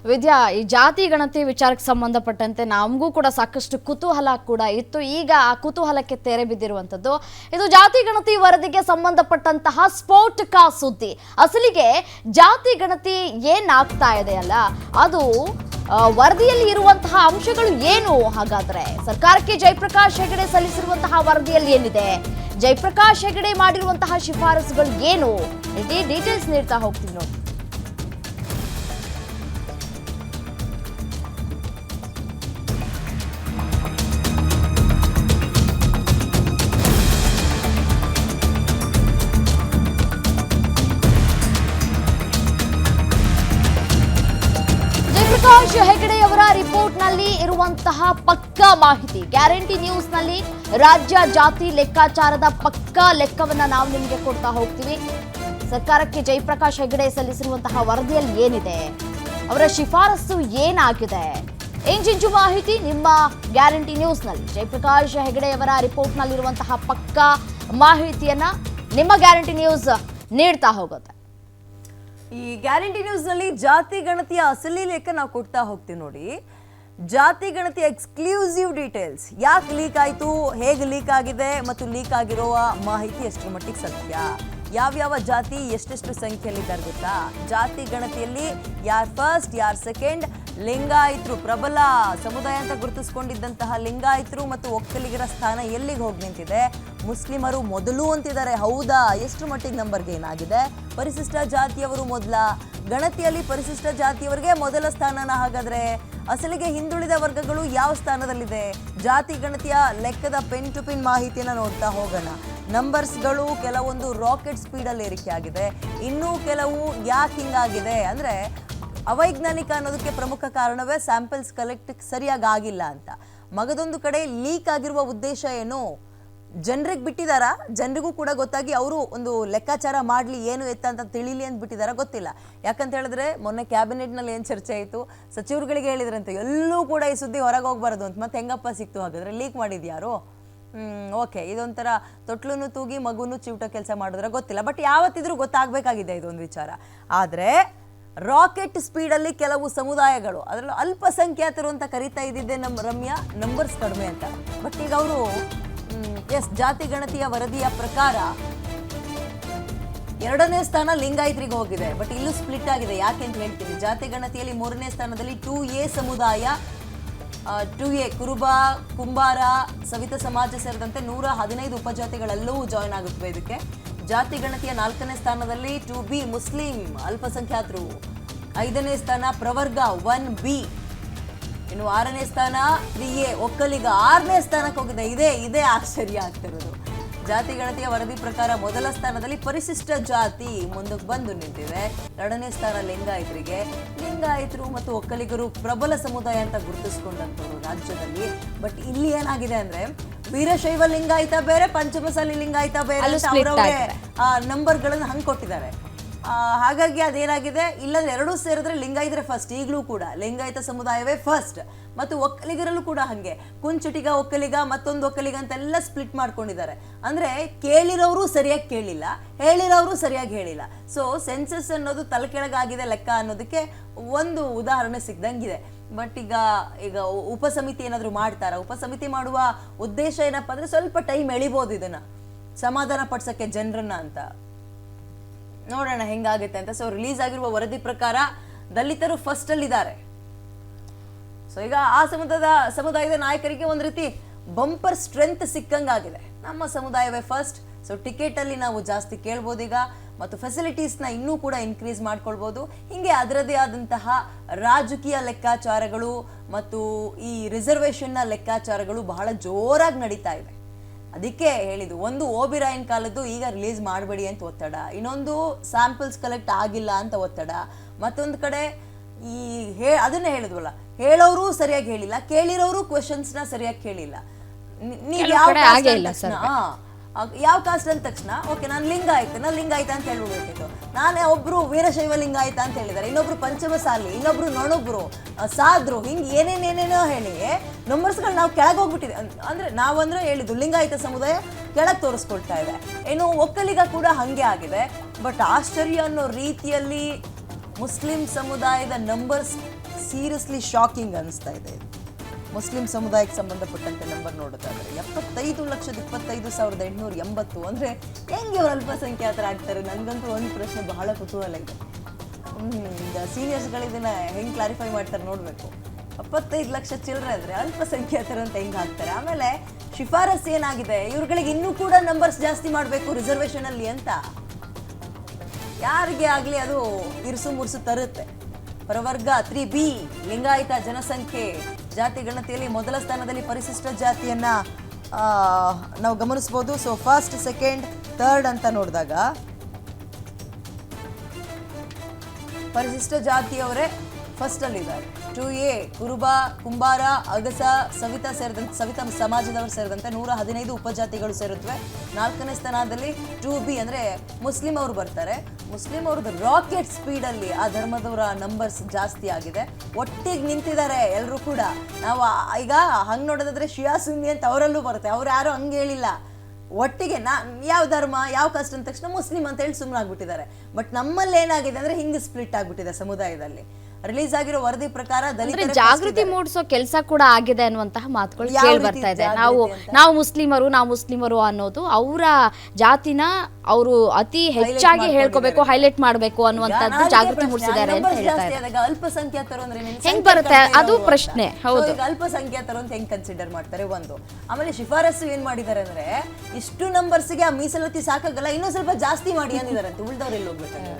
ವಿದ್ಯಾ, ಈ ಜಾತಿ ಗಣತಿ ವಿಚಾರಕ್ಕೆ ಸಂಬಂಧಪಟ್ಟಂತೆ ನಮಗೂ ಕೂಡ ಸಾಕಷ್ಟು ಕುತೂಹಲ ಕೂಡ ಇತ್ತು. ಈಗ ಆ ಕುತೂಹಲಕ್ಕೆ ತೆರೆ ಬಿದ್ದಿರುವಂತದ್ದು ಇದು ಜಾತಿ ಗಣತಿ ವರದಿಗೆ ಸಂಬಂಧಪಟ್ಟಂತಹ ಸ್ಫೋಟಕ ಸುದ್ದಿ. ಅಸಲಿಗೆ ಜಾತಿ ಗಣತಿ ಏನಾಗ್ತಾ ಇದೆ ಅಲ್ಲ, ಅದು ವರದಿಯಲ್ಲಿ ಇರುವಂತಹ ಅಂಶಗಳು ಏನು? ಹಾಗಾದ್ರೆ ಸರ್ಕಾರಕ್ಕೆ ಜಯಪ್ರಕಾಶ್ ಹೆಗಡೆ ಸಲ್ಲಿಸಿರುವಂತಹ ವರದಿಯಲ್ಲಿ ಏನಿದೆ, ಜಯಪ್ರಕಾಶ್ ಹೆಗಡೆ ಮಾಡಿರುವಂತಹ ಶಿಫಾರಸುಗಳು ಏನು? ಡೀಟೇಲ್ಸ್ ನೀಡ್ತಾ ಹೋಗ್ತೀವಿ ನೋಡಿ. ಜಯಪ್ರಕಾಶ್ ಹೆಗಡೆಯವರ ರಿಪೋರ್ಟ್ ನಲ್ಲಿ ಇರುವಂತಹ ಪಕ್ಕಾ ಮಾಹಿತಿ, ಗ್ಯಾರಂಟಿ ನ್ಯೂಸ್ ನಲ್ಲಿ ರಾಜ್ಯ ಜಾತಿ ಲೆಕ್ಕಾಚಾರದ ಪಕ್ಕಾ ಲೆಕ್ಕವನ್ನ ನಾವು ನಿಮಗೆ ಕೊಡ್ತಾ ಹೋಗ್ತೀವಿ. ಸರ್ಕಾರಕ್ಕೆ ಜಯಪ್ರಕಾಶ್ ಹೆಗಡೆ ಸಲ್ಲಿಸಿರುವಂತಹ ವರದಿಯಲ್ಲಿ ಏನಿದೆ, ಅವರ ಶಿಫಾರಸು ಏನಾಗಿದೆ, ಇಂಚಿಂಚು ಮಾಹಿತಿ ನಿಮ್ಮ ಗ್ಯಾರಂಟಿ ನ್ಯೂಸ್ ನಲ್ಲಿ. ಜಯಪ್ರಕಾಶ್ ಹೆಗಡೆಯವರ ರಿಪೋರ್ಟ್ ನಲ್ಲಿರುವಂತಹ ಪಕ್ಕಾ ಮಾಹಿತಿಯನ್ನ ನಿಮ್ಮ ಗ್ಯಾರಂಟಿ ನ್ಯೂಸ್ ನೀಡ್ತಾ ಹೋಗುತ್ತೆ. ಈ ಗ್ಯಾರಂಟಿ ನ್ಯೂಸ್ ನಲ್ಲಿ ಜಾತಿ ಗಣತಿಯ ಅಸಲಿ ಲೆಕ್ಕ ನಾವು ಕೊಡ್ತಾ ಹೋಗ್ತೀವಿ ನೋಡಿ. ಜಾತಿ ಗಣತಿಯ ಎಕ್ಸ್ಕ್ಲೂಸಿವ್ ಡೀಟೇಲ್ಸ್, ಯಾಕೆ ಲೀಕ್ ಆಯಿತು, ಹೇಗೆ ಲೀಕ್ ಆಗಿದೆ ಮತ್ತು ಲೀಕ್ ಆಗಿರುವ ಮಾಹಿತಿ ಎಷ್ಟರ ಮಟ್ಟಿಗೆ ಸತ್ಯ, ಯಾವ್ಯಾವ ಜಾತಿ ಎಷ್ಟೆಷ್ಟು ಸಂಖ್ಯೆಯಲ್ಲಿದ್ದಾರೆ ಗೊತ್ತಾ, ಜಾತಿ ಗಣತಿಯಲ್ಲಿ ಯಾರು ಫಸ್ಟ್ ಯಾರು ಸೆಕೆಂಡ್, ಲಿಂಗಾಯತರು ಪ್ರಬಲ ಸಮುದಾಯ ಅಂತ ಗುರುತಿಸ್ಕೊಂಡಿದ್ದಂತಹ ಲಿಂಗಾಯತರು ಮತ್ತು ಒಕ್ಕಲಿಗರ ಸ್ಥಾನ ಎಲ್ಲಿಗೆ ಹೋಗಿ ನಿಂತಿದೆ, ಮುಸ್ಲಿಮರು ಮೊದಲು ಅಂತಿದ್ದಾರೆ, ಹೌದಾ, ಎಷ್ಟು ಮಟ್ಟಿಗೆ ನಂಬರ್ ಗೇನ್ ಆಗಿದೆ, ಪರಿಶಿಷ್ಟ ಜಾತಿಯವರು ಮೊದಲ, ಗಣತಿಯಲ್ಲಿ ಪರಿಶಿಷ್ಟ ಜಾತಿಯವರಿಗೆ ಮೊದಲ ಸ್ಥಾನನ, ಹಾಗಾದ್ರೆ ಅಸಲಿಗೆ ಹಿಂದುಳಿದ ವರ್ಗಗಳು ಯಾವ ಸ್ಥಾನದಲ್ಲಿದೆ, ಜಾತಿ ಗಣತಿಯ ಲೆಕ್ಕದ ಪೆನ್ ಟು ಪಿನ್ ಮಾಹಿತಿಯನ್ನು ನೋಡ್ತಾ ಹೋಗೋಣ. ನಂಬರ್ಸ್ಗಳು ಕೆಲವೊಂದು ರಾಕೆಟ್ ಸ್ಪೀಡಲ್ಲಿ ಏರಿಕೆ ಆಗಿದೆ, ಇನ್ನೂ ಕೆಲವು ಯಾಕೆ ಹಿಂಗಾಗಿದೆ ಅಂದರೆ ಅವೈಜ್ಞಾನಿಕ ಅನ್ನೋದಕ್ಕೆ ಪ್ರಮುಖ ಕಾರಣವೇ ಸ್ಯಾಂಪಲ್ಸ್ ಕಲೆಕ್ಟ್ ಸರಿಯಾಗಿ ಆಗಿಲ್ಲ ಅಂತ. ಮಗದೊಂದು ಕಡೆ ಲೀಕ್ ಆಗಿರುವ ಉದ್ದೇಶ ಏನು, ಜನರಿಗೆ ಬಿಟ್ಟಿದಾರಾ, ಜನರಿಗೂ ಕೂಡ ಗೊತ್ತಾಗಿ ಅವರು ಒಂದು ಲೆಕ್ಕಾಚಾರ ಮಾಡಲಿ ಏನು ಎತ್ತ ಅಂತ ತಿಳಿಲಿ ಅಂತ ಬಿಟ್ಟಿದಾರ ಗೊತ್ತಿಲ್ಲ. ಯಾಕಂತ ಹೇಳಿದ್ರೆ ಮೊನ್ನೆ ಕ್ಯಾಬಿನೆಟ್ನಲ್ಲಿ ಏನು ಚರ್ಚೆ ಆಯಿತು, ಸಚಿವರುಗಳಿಗೆ ಹೇಳಿದ್ರಂತೆ ಎಲ್ಲೂ ಕೂಡ ಈ ಸುದ್ದಿ ಹೊರಗೆ ಹೋಗ್ಬಾರ್ದು ಅಂತ. ಮತ್ತೆ ಹೆಂಗಪ್ಪ ಸಿಕ್ತು ಹಾಗಾದ್ರೆ, ಲೀಕ್ ಮಾಡಿದ್ಯಾರು? ಓಕೆ, ಇದೊಂಥರ ತೊಟ್ಲನ್ನು ತೂಗಿ ಮಗುನು ಚಿವುಟ ಕೆಲಸ ಮಾಡಿದ್ರೆ ಗೊತ್ತಿಲ್ಲ, ಬಟ್ ಯಾವತ್ತಿದ್ರೂ ಗೊತ್ತಾಗಬೇಕಾಗಿದೆ ಇದೊಂದು ವಿಚಾರ. ಆದರೆ ರಾಕೆಟ್ ಸ್ಪೀಡಲ್ಲಿ ಕೆಲವು ಸಮುದಾಯಗಳು, ಅದರಲ್ಲೂ ಅಲ್ಪಸಂಖ್ಯಾತರು ಅಂತ ಕರಿತಾ ಇದ್ದಿದ್ದೆ ನಮ್ಮ ರಮ್ಯಾ, ನಂಬರ್ಸ್ ಕಡಿಮೆ ಅಂತ. ಬಟ್ ಈಗ ಅವರು ಜಾತಿ ಗಣತಿಯ ವರದಿಯ ಪ್ರಕಾರ 2ನೇ ಸ್ಥಾನ ಲಿಂಗಾಯತರಿಗೆ ಹೋಗಿದೆ, ಬಟ್ ಇಲ್ಲೂ ಸ್ಪ್ಲಿಟ್ ಆಗಿದೆ. ಯಾಕೆ ಅಂತ ಹೇಳ್ತೀನಿ. ಜಾತಿ ಗಣತಿಯಲ್ಲಿ 3ನೇ ಸ್ಥಾನದಲ್ಲಿ 2A ಸಮುದಾಯ, 2A ಕುರುಬ, ಕುಂಬಾರ, ಸವಿತ ಸಮಾಜ ಸೇರಿದಂತೆ 115 ಉಪಜಾತಿಗಳೆಲ್ಲವೂ ಜಾಯ್ನ್ ಆಗುತ್ತವೆ ಇದಕ್ಕೆ. ಜಾತಿ ಗಣತಿಯ 4ನೇ ಸ್ಥಾನದಲ್ಲಿ 2B ಮುಸ್ಲಿಂ ಅಲ್ಪಸಂಖ್ಯಾತರು, 5ನೇ ಸ್ಥಾನ ಪ್ರವರ್ಗ 1B, ಇನ್ನು 6ನೇ ಸ್ಥಾನ 3A ಒಕ್ಕಲಿಗ 6ನೇ ಸ್ಥಾನಕ್ಕೆ ಹೋಗಿದೆ. ಇದೇ ಆಶ್ಚರ್ಯ ಆಗ್ತಿರೋದು. ಜಾತಿ ಗಣತಿಯ ವರದಿ ಪ್ರಕಾರ ಮೊದಲ ಸ್ಥಾನದಲ್ಲಿ ಪರಿಶಿಷ್ಟ ಜಾತಿ ಮುಂದಕ್ಕೆ ಬಂದು ನಿಂತಿದೆ, 2ನೇ ಸ್ಥಾನ ಲಿಂಗಾಯತರಿಗೆ. ಲಿಂಗಾಯತರು ಮತ್ತು ಒಕ್ಕಲಿಗರು ಪ್ರಬಲ ಸಮುದಾಯ ಅಂತ ಗುರುತಿಸ್ಕೊಂಡಂಥವ್ರು ರಾಜ್ಯದಲ್ಲಿ. ಬಟ್ ಇಲ್ಲಿ ಏನಾಗಿದೆ ಅಂದ್ರೆ ವೀರಶೈವ ಲಿಂಗಾಯತ ಬೇರೆ, ಪಂಚಮಸಾಲಿ ಲಿಂಗಾಯತ ಬೇರೆ ಅಂತ ಅವರವರೇ ನಂಬರ್ಗಳನ್ನು ಹಂಗೆ ಕೊಟ್ಟಿದ್ದಾರೆ. ಹಾಗಾಗಿ ಅದೇನಾಗಿದೆ, ಇಲ್ಲಂದ್ರೆ ಎರಡೂ ಸೇರಿದ್ರೆ ಲಿಂಗಾಯತರೇ ಫಸ್ಟ್. ಈಗಲೂ ಕೂಡ ಲಿಂಗಾಯತ ಸಮುದಾಯವೇ ಫಸ್ಟ್. ಮತ್ತು ಒಕ್ಕಲಿಗರಲ್ಲೂ ಕೂಡ ಹಾಗೆ ಕುಂಚುಟಿಗ ಒಕ್ಕಲಿಗ, ಮತ್ತೊಂದು ಒಕ್ಕಲಿಗ ಅಂತೆಲ್ಲ ಸ್ಪ್ಲಿಟ್ ಮಾಡ್ಕೊಂಡಿದ್ದಾರೆ. ಅಂದರೆ ಕೇಳಿರೋರು ಸರಿಯಾಗಿ ಕೇಳಿಲ್ಲ, ಹೇಳಿರೋರು ಸರಿಯಾಗಿ ಹೇಳಿಲ್ಲ. ಸೊ ಸೆನ್ಸಸ್ ಅನ್ನೋದು ತಲೆಕೆಳಗಾಗಿದೆ ಲೆಕ್ಕ ಅನ್ನೋದಕ್ಕೆ ಒಂದು ಉದಾಹರಣೆ ಸಿಗ್ದಂಗಿದೆ. ಬಟ್ ಈಗ ಉಪಸಮಿತಿ ಏನಾದರೂ ಮಾಡ್ತಾರಾ? ಉಪಸಮಿತಿ ಮಾಡುವ ಉದ್ದೇಶ ಏನಪ್ಪ ಅಂದರೆ ಸ್ವಲ್ಪ ಟೈಮ್ ಎಳಿಬೋದು, ಇದನ್ನು ಸಮಾಧಾನ ಪಡಿಸೋಕ್ಕೆ ಜನರನ್ನ ಅಂತ. ನೋಡೋಣ ಹೆಂಗಾಗುತ್ತೆ ಅಂತ. ಸೊ ರಿಲೀಸ್ ಆಗಿರುವ ವರದಿ ಪ್ರಕಾರ ದಲಿತರು ಫಸ್ಟ್ ಅಲ್ಲಿದ್ದಾರೆ. ಸೊ ಈಗ ಆ ಸಮುದಾಯದ ನಾಯಕರಿಗೆ ಒಂದು ರೀತಿ ಬಂಪರ್ ಸ್ಟ್ರೆಂತ್ ಸಿಕ್ಕಂಗಾಗಿದೆ. ನಮ್ಮ ಸಮುದಾಯವೇ ಫಸ್ಟ್, ಸೊ ಟಿಕೆಟ್ ಅಲ್ಲಿ ನಾವು ಜಾಸ್ತಿ ಕೇಳ್ಬೋದು ಈಗ, ಮತ್ತು ಫೆಸಿಲಿಟೀಸ್ನ ಇನ್ನೂ ಕೂಡ ಇನ್ಕ್ರೀಸ್ ಮಾಡ್ಕೊಳ್ಬೋದು. ಹೀಗೆ ಅದರದೇ ಆದಂತಹ ರಾಜಕೀಯ ಲೆಕ್ಕಾಚಾರಗಳು ಮತ್ತು ಈ ರಿಸರ್ವೇಷನ್ನ ಲೆಕ್ಕಾಚಾರಗಳು ಬಹಳ ಜೋರಾಗಿ ನಡೀತಾ ಇದೆ. ಅದಕ್ಕೆ ಹೇಳಿದ್ದು, ಒಂದು ಓಬಿರಾಯನ್ ಕಾಲದ್ದು ಈಗ ರಿಲೀಸ್ ಮಾಡಬೇಡಿ ಅಂತ ಒತ್ತಡ, ಇನ್ನೊಂದು ಸ್ಯಾಂಪಲ್ಸ್ ಕಲೆಕ್ಟ್ ಆಗಿಲ್ಲ ಅಂತ ಒತ್ತಡ, ಮತ್ತೊಂದು ಕಡೆ ಅದನ್ನೇ ಹೇಳಿದ್ವಲ್ಲ, ಹೇಳೋರು ಸರಿಯಾಗಿ ಹೇಳಿಲ್ಲ, ಕೇಳಿರೋರು ಕ್ವೆಶನ್ಸ್ನ ಸರಿಯಾಗಿ ಕೇಳಿಲ್ಲ. ನೀವು ಯಾವ ಕಾಸ್ಟ್ ಅಂದ ತಕ್ಷಣ ಓಕೆ ನಾನು ಲಿಂಗಾಯತ ಅಂತ ಹೇಳ್ಬಿಡ್ಬೇಕಿತ್ತು. ನಾನೇ ಒಬ್ರು ವೀರಶೈವ ಲಿಂಗಾಯತ ಅಂತ ಹೇಳಿದ್ದಾರೆ, ಇನ್ನೊಬ್ರು ಪಂಚಮಸಾಲಿ, ಇನ್ನೊಬ್ರು ನೊಣೊಬ್ರು, ಸಾದ್ರು, ಹಿಂಗೆ ಏನೇನೇನೇನೋ ಹೇಳಿ ನಂಬರ್ಸ್ಗಳು ನಾವು ಕೆಳಗೆ ಹೋಗ್ಬಿಟ್ಟಿದೆ. ಅಂದ್ರೆ ನಾವಂದ್ರೆ ಹೇಳಿದ್ದು ಲಿಂಗಾಯತ ಸಮುದಾಯ ಕೆಳಗೆ ತೋರಿಸ್ಕೊಳ್ತಾ ಇದೆ, ಇನ್ನು ಒಕ್ಕಲಿಗ ಕೂಡ ಹಂಗೆ ಆಗಿದೆ. ಬಟ್ ಆಶ್ಚರ್ಯ ಅನ್ನೋ ರೀತಿಯಲ್ಲಿ ಮುಸ್ಲಿಂ ಸಮುದಾಯದ ನಂಬರ್ಸ್ ಸೀರಿಯಸ್ಲಿ ಶಾಕಿಂಗ್ ಅನಿಸ್ತಾ ಇದೆ. ಮುಸ್ಲಿಂ ಸಮುದಾಯಕ್ಕೆ ಸಂಬಂಧಪಟ್ಟಂತೆ ನಂಬರ್ ನೋಡೋದಾದ್ರೆ 75,25,880 ಅಂದರೆ ಹೆಂಗೆ ಅವ್ರು ಅಲ್ಪಸಂಖ್ಯಾತರಾಗ್ತಾರೆ? ನನಗಂತೂ ಒಂದು ಪ್ರಶ್ನೆ ಬಹಳ ಕುತೂಹಲ ಇದೆ. ಸೀನಿಯರ್ಸ್ಗಳು ಇದನ್ನ ಹೆಂಗೆ ಕ್ಲಾರಿಫೈ ಮಾಡ್ತಾರೆ ನೋಡಬೇಕು. 75 ಲಕ್ಷ ಚಿಲ್ಲರೆ ಅಂದರೆ ಅಲ್ಪಸಂಖ್ಯಾತರು ಅಂತ ಹೆಂಗೆ ಹಾಕ್ತಾರೆ? ಆಮೇಲೆ ಶಿಫಾರಸ್ ಏನಾಗಿದೆ, ಇವ್ರುಗಳಿಗೆ ಇನ್ನೂ ಕೂಡ ನಂಬರ್ಸ್ ಜಾಸ್ತಿ ಮಾಡಬೇಕು ರಿಸರ್ವೇಷನಲ್ಲಿ ಅಂತ. ಯಾರಿಗೆ ಆಗಲಿ ಅದು ಇರುಸು ಮುರುಸು ತರುತ್ತೆ. ಪ್ರವರ್ಗ 3B ಲಿಂಗಾಯತ ಜನಸಂಖ್ಯೆ ಜಾತಿ ಗಣತಿಯಲ್ಲಿ ಮೊದಲ ಸ್ಥಾನದಲ್ಲಿ ಪರಿಶಿಷ್ಟ ಜಾತಿಯನ್ನ ನಾವು ಗಮನಿಸ್ಬೋದು. ಸೊ ಫಸ್ಟ್, ಸೆಕೆಂಡ್, ಥರ್ಡ್ ಅಂತ ನೋಡಿದಾಗ ಪರಿಶಿಷ್ಟ ಜಾತಿಯವರೇ ಫಸ್ಟಲ್ಲಿದ್ದಾರೆ. 2A ಕುರುಬ, ಕುಂಬಾರ, ಅಗಸ, ಸವಿತಾ ಸೇರಿದಂತೆ ಸವಿತಾ ಸಮಾಜದವರು ಸೇರಿದಂತೆ 115 ಉಪಜಾತಿಗಳು ಸೇರುತ್ತವೆ. 4ನೇ ಸ್ಥಾನದಲ್ಲಿ 2B ಅಂದರೆ ಮುಸ್ಲಿಂ ಅವರು ಬರ್ತಾರೆ. ಮುಸ್ಲಿಂ ಅವ್ರದ್ದು ರಾಕೆಟ್ ಸ್ಪೀಡಲ್ಲಿ ಆ ಧರ್ಮದವರ ನಂಬರ್ಸ್ ಜಾಸ್ತಿ ಆಗಿದೆ. ಒಟ್ಟಿಗೆ ನಿಂತಿದ್ದಾರೆ ಎಲ್ಲರೂ ಕೂಡ. ನಾವು ಈಗ ಹಂಗೆ ನೋಡೋದಾದ್ರೆ ಶಿಯಾ ಸುನ್ನಿ ಅಂತ ಅವರಲ್ಲೂ ಬರುತ್ತೆ. ಅವ್ರು ಯಾರು ಹಂಗೆ ಹೇಳಿಲ್ಲ. ಒಟ್ಟಿಗೆ ಯಾವ ಧರ್ಮ ಯಾವ ಕಾಸ್ಟ್ ಅಂದ ತಕ್ಷಣ ಮುಸ್ಲಿಂ ಅಂತ ಹೇಳಿ ಸುಮ್ಮನೆ ಆಗ್ಬಿಟ್ಟಿದ್ದಾರೆ. ಬಟ್ ನಮ್ಮಲ್ಲಿ ಏನಾಗಿದೆ ಅಂದ್ರೆ ಹಿಂಗೆ ಸ್ಪ್ಲಿಟ್ ಆಗ್ಬಿಟ್ಟಿದೆ ಸಮುದಾಯದಲ್ಲಿ. ರಿಲೀಸ್ ಆಗಿರೋ ವರದಿ ಪ್ರಕಾರ ಜಾಗೃತಿ ಮೂಡಿಸೋ ಕೆಲಸ ಕೂಡ ಆಗಿದೆ ಅನ್ನುವಂತಹ ಮಾತುಗಳು ಕೇಳಿ ಬರ್ತಾ ಇದೆ. ನಾವು ಮುಸ್ಲಿಮರು ಅನ್ನೋದು ಅವರ ಜಾತಿನ ಅವರು ಅತಿ ಹೆಚ್ಚಾಗಿ ಹೇಳ್ಕೋಬೇಕು, ಹೈಲೈಟ್ ಮಾಡಬೇಕು ಅನ್ನುವಂಥದ್ದು ಜಾಗೃತಿ ಮೂಡಿಸಿದ್ದಾರೆ ಅಂತ ಹೇಳ್ತಾ ಇದ್ದಾರೆ. ಅಲ್ಪಸಂಖ್ಯಾತರು ಅಂದ್ರೆ ಹೆಂಗ್ ಬರುತ್ತೆ ಅದು ಪ್ರಶ್ನೆ. ಹೌದು, ಅಲ್ಪಸಂಖ್ಯಾತರು ಅಂತ ಹೆಂಗ್ ಕನ್ಸಿಡರ್ ಮಾಡ್ತಾರೆ ಒಂದು. ಆಮೇಲೆ ಶಿಫಾರಸು ಏನ್ ಮಾಡಿದ್ದಾರೆ ಅಂದ್ರೆ ಇಷ್ಟು ನಂಬರ್ಸ್ಗೆ ಆ ಮೀಸಲಾತಿ ಸಾಕಾಗಲ್ಲ, ಇನ್ನೂ ಸ್ವಲ್ಪ ಜಾಸ್ತಿ ಮಾಡಿ ಅಂದಿದ್ದಾರೆ ಅಂತ. ಉಳಿದವ್ರು ಎಲ್ಲಿ ಹೋಗ್ಬೇಕಾದ್ರೆ